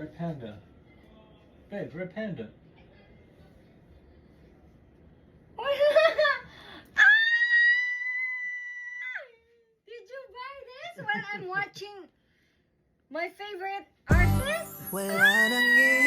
Red Panda. Babe, Red Panda. Ah! Did you buy this when I'm watching my favorite artist? Wala nang